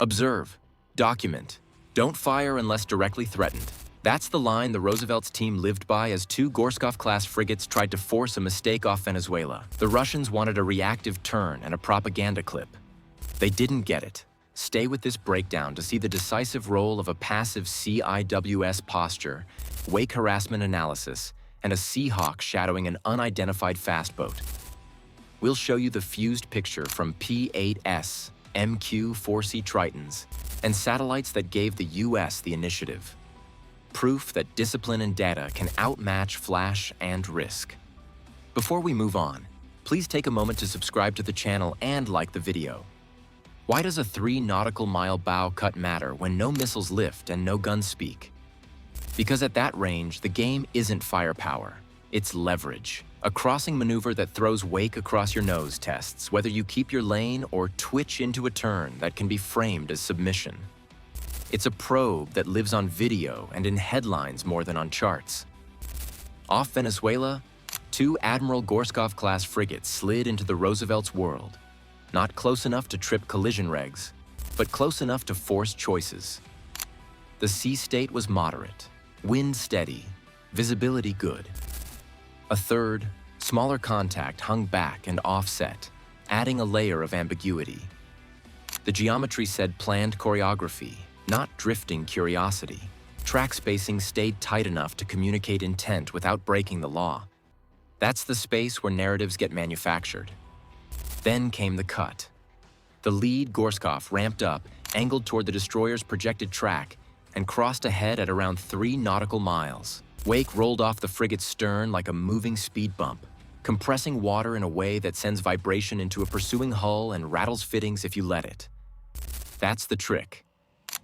Observe, document, don't fire unless directly threatened. That's the line the Roosevelt's team lived by as two Gorskov-class frigates tried to force a mistake off Venezuela. The Russians wanted a reactive turn and a propaganda clip. They didn't get it. Stay with this breakdown to see the decisive role of a passive CIWS posture, wake harassment analysis, and a Seahawk shadowing an unidentified fast boat. We'll show you the fused picture from P-8S, MQ-4C Tritons, and satellites that gave the US the initiative. Proof that discipline and data can outmatch flash and risk. Before we move on, please take a moment to subscribe to the channel and like the video. Why does a 3-nautical-mile bow cut matter when no missiles lift and no guns speak? Because at that range, the game isn't firepower, it's leverage. A crossing maneuver that throws wake across your nose tests whether you keep your lane or twitch into a turn that can be framed as submission. It's a probe that lives on video and in headlines more than on charts. Off Venezuela, two Admiral Gorskov-class frigates slid into the Roosevelt's world. Not close enough to trip collision regs, but close enough to force choices. The sea state was moderate, wind steady, visibility good. A third, smaller contact hung back and offset, adding a layer of ambiguity. The geometry said planned choreography, not drifting curiosity. Track spacing stayed tight enough to communicate intent without breaking the law. That's the space where narratives get manufactured. Then came the cut. The lead Gorskov ramped up, angled toward the destroyer's projected track, and crossed ahead at around 3 nautical miles. Wake rolled off the frigate's stern like a moving speed bump, compressing water in a way that sends vibration into a pursuing hull and rattles fittings if you let it. That's the trick.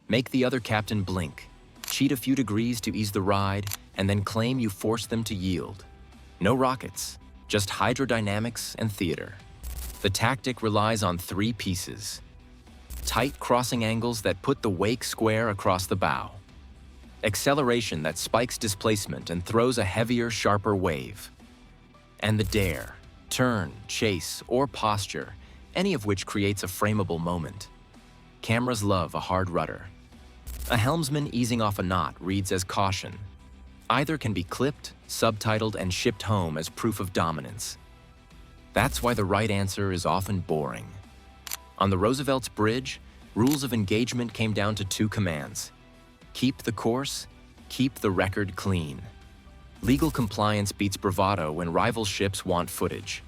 Make the other captain blink, cheat a few degrees to ease the ride, and then claim you forced them to yield. No rockets, just hydrodynamics and theater. The tactic relies on 3 pieces. Tight crossing angles that put the wake square across the bow. Acceleration that spikes displacement and throws a heavier, sharper wave. And the dare, turn, chase, or posture, any of which creates a frameable moment. Cameras love a hard rudder. A helmsman easing off a knot reads as caution. Either can be clipped, subtitled, and shipped home as proof of dominance. That's why the right answer is often boring. On the Roosevelt's bridge, rules of engagement came down to 2 commands. Keep the course, keep the record clean. Legal compliance beats bravado when rival ships want footage.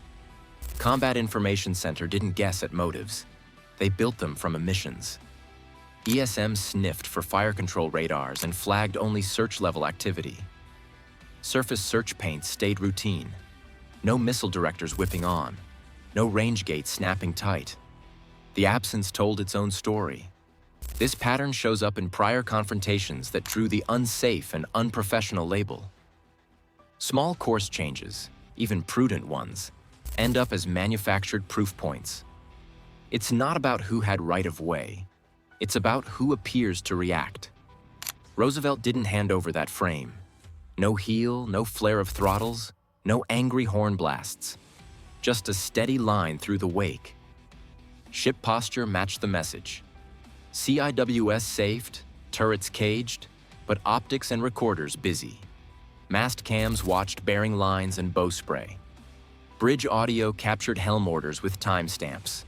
Combat Information Center didn't guess at motives. They built them from emissions. ESM sniffed for fire control radars and flagged only search-level activity. Surface search paints stayed routine. No missile directors whipping on. No range gates snapping tight. The absence told its own story. This pattern shows up in prior confrontations that drew the unsafe and unprofessional label. Small course changes, even prudent ones, end up as manufactured proof points. It's not about who had right of way. It's about who appears to react. Roosevelt didn't hand over that frame. No heel, no flare of throttles, no angry horn blasts. Just a steady line through the wake. Ship posture matched the message. CIWS safed, turrets caged, but optics and recorders busy. Mast cams watched bearing lines and bowspray. Bridge audio captured helm orders with timestamps.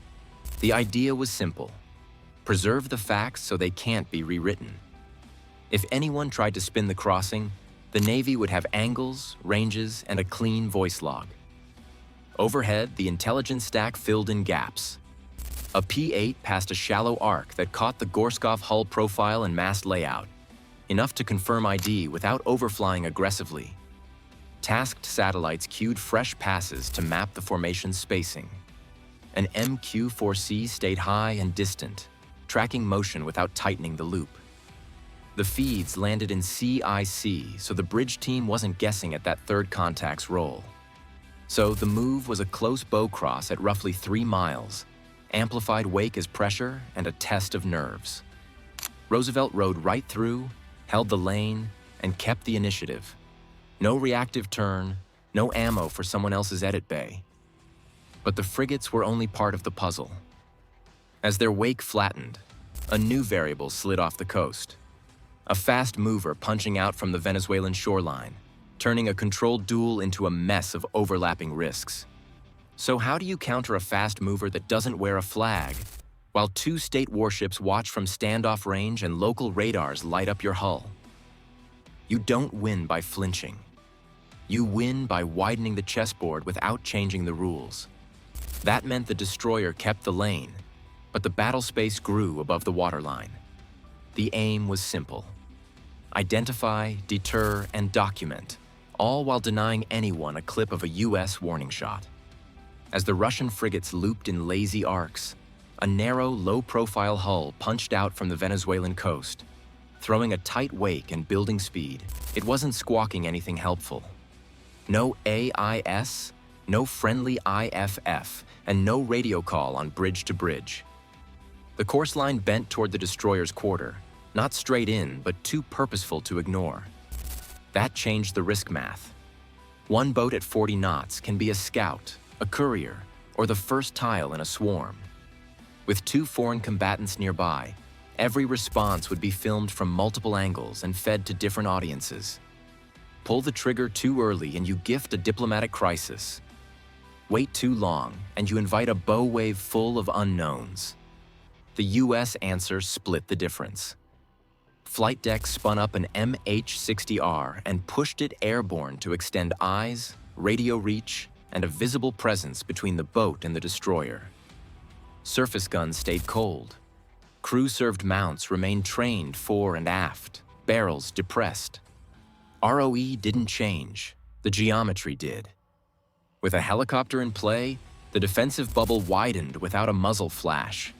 The idea was simple. Preserve the facts so they can't be rewritten. If anyone tried to spin the crossing, the Navy would have angles, ranges, and a clean voice log. Overhead, the intelligence stack filled in gaps. A P-8 passed a shallow arc that caught the Gorskov hull profile and mast layout, enough to confirm ID without overflying aggressively. Tasked satellites queued fresh passes to map the formation's spacing. An MQ-4C stayed high and distant, tracking motion without tightening the loop. The feeds landed in CIC, so the bridge team wasn't guessing at that third contact's role. So the move was a close bow cross at roughly 3 miles, amplified wake as pressure and a test of nerves. Roosevelt rode right through, held the lane, and kept the initiative. No reactive turn, no ammo for someone else's edit bay. But the frigates were only part of the puzzle. As their wake flattened, A new variable slid off the coast. A fast mover punching out from the Venezuelan shoreline, turning a controlled duel into a mess of overlapping risks. So how do you counter a fast mover that doesn't wear a flag, while two state warships watch from standoff range and local radars light up your hull? You don't win by flinching. You win by widening the chessboard without changing the rules. That meant the destroyer kept the lane, but the battle space grew above the waterline. The aim was simple: identify, deter, and document, all while denying anyone a clip of a US warning shot. As the Russian frigates looped in lazy arcs, a narrow, low-profile hull punched out from the Venezuelan coast. Throwing a tight wake and building speed, it wasn't squawking anything helpful. No AIS, no friendly IFF, and no radio call on bridge to bridge. The course line bent toward the destroyer's quarter, not straight in, but too purposeful to ignore. That changed the risk math. One boat at 40 knots can be a scout, a courier, or the first tile in a swarm. With two foreign combatants nearby, every response would be filmed from multiple angles and fed to different audiences. Pull the trigger too early and you gift a diplomatic crisis. Wait too long and you invite a bow wave full of unknowns. The US answer split the difference. Flight deck spun up an MH-60R and pushed it airborne to extend eyes, radio reach, and a visible presence between the boat and the destroyer. Surface guns stayed cold. Crew-served mounts remained trained fore and aft, barrels depressed. ROE didn't change, the geometry did. With a helicopter in play, the defensive bubble widened without a muzzle flash.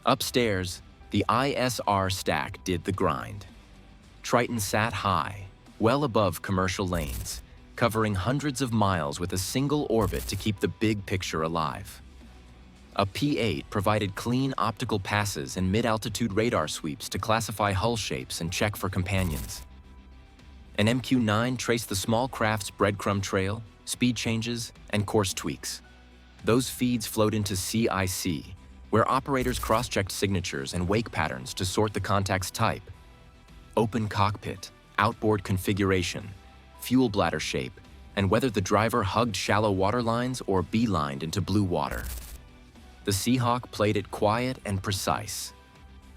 Upstairs, the ISR stack did the grind. Triton sat high, well above commercial lanes, covering hundreds of miles with a single orbit to keep the big picture alive. A P-8 provided clean optical passes and mid-altitude radar sweeps to classify hull shapes and check for companions. An MQ-9 traced the small craft's breadcrumb trail, speed changes, and course tweaks. Those feeds flowed into CIC, where operators cross-checked signatures and wake patterns to sort the contact's type. Open cockpit, outboard configuration, fuel bladder shape, and whether the driver hugged shallow water lines or beelined into blue water. The Seahawk played it quiet and precise.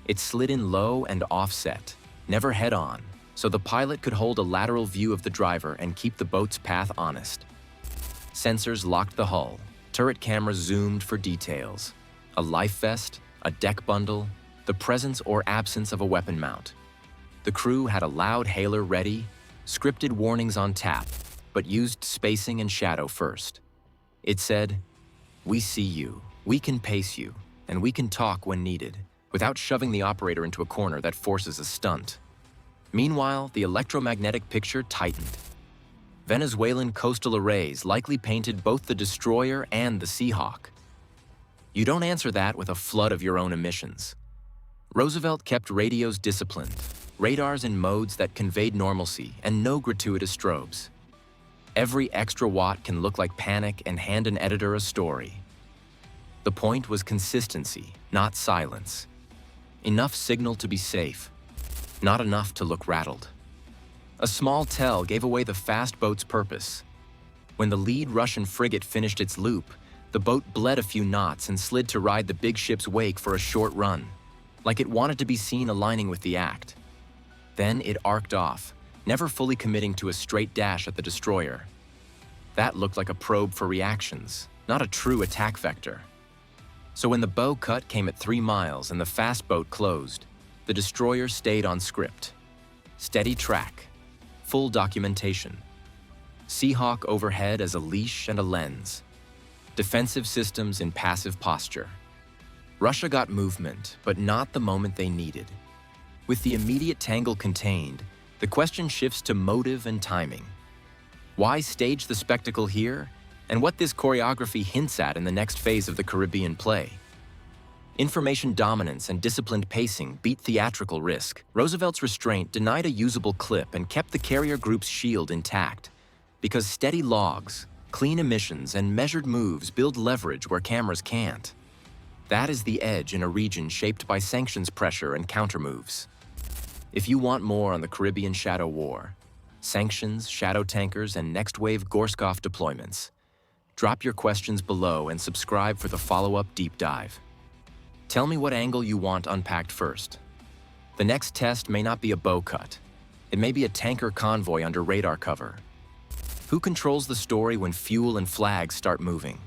It slid in low and offset, never head-on, so the pilot could hold a lateral view of the driver and keep the boat's path honest. Sensors locked the hull, turret cameras zoomed for details. A life vest, a deck bundle, the presence or absence of a weapon mount. The crew had a loud hailer ready, scripted warnings on tap, but used spacing and shadow first. It said, "We see you, we can pace you, and we can talk when needed," without shoving the operator into a corner that forces a stunt. Meanwhile, the electromagnetic picture tightened. Venezuelan coastal arrays likely painted both the destroyer and the Seahawk. You don't answer that with a flood of your own emissions. Roosevelt kept radios disciplined, radars in modes that conveyed normalcy, and no gratuitous strobes. Every extra watt can look like panic and hand an editor a story. The point was consistency, not silence. Enough signal to be safe, not enough to look rattled. A small tell gave away the fast boat's purpose. When the lead Russian frigate finished its loop, the boat bled a few knots and slid to ride the big ship's wake for a short run, like it wanted to be seen aligning with the act. Then it arced off, never fully committing to a straight dash at the destroyer. That looked like a probe for reactions, not a true attack vector. So when the bow cut came at 3 miles and the fast boat closed, the destroyer stayed on script. Steady track, full documentation. Seahawk overhead as a leash and a lens. Defensive systems in passive posture. Russia got movement, but not the moment they needed. With the immediate tangle contained, the question shifts to motive and timing. Why stage the spectacle here, and what this choreography hints at in the next phase of the Caribbean play? Information dominance and disciplined pacing beat theatrical risk. Roosevelt's restraint denied a usable clip and kept the carrier group's shield intact, because steady logs, clean emissions, and measured moves build leverage where cameras can't. That is the edge in a region shaped by sanctions pressure and countermoves. If you want more on the Caribbean Shadow War, sanctions, shadow tankers, and next-wave Gorskov deployments, drop your questions below and subscribe for the follow-up deep dive. Tell me what angle you want unpacked first. The next test may not be a bow cut. It may be a tanker convoy under radar cover. Who controls the story when fuel and flags start moving?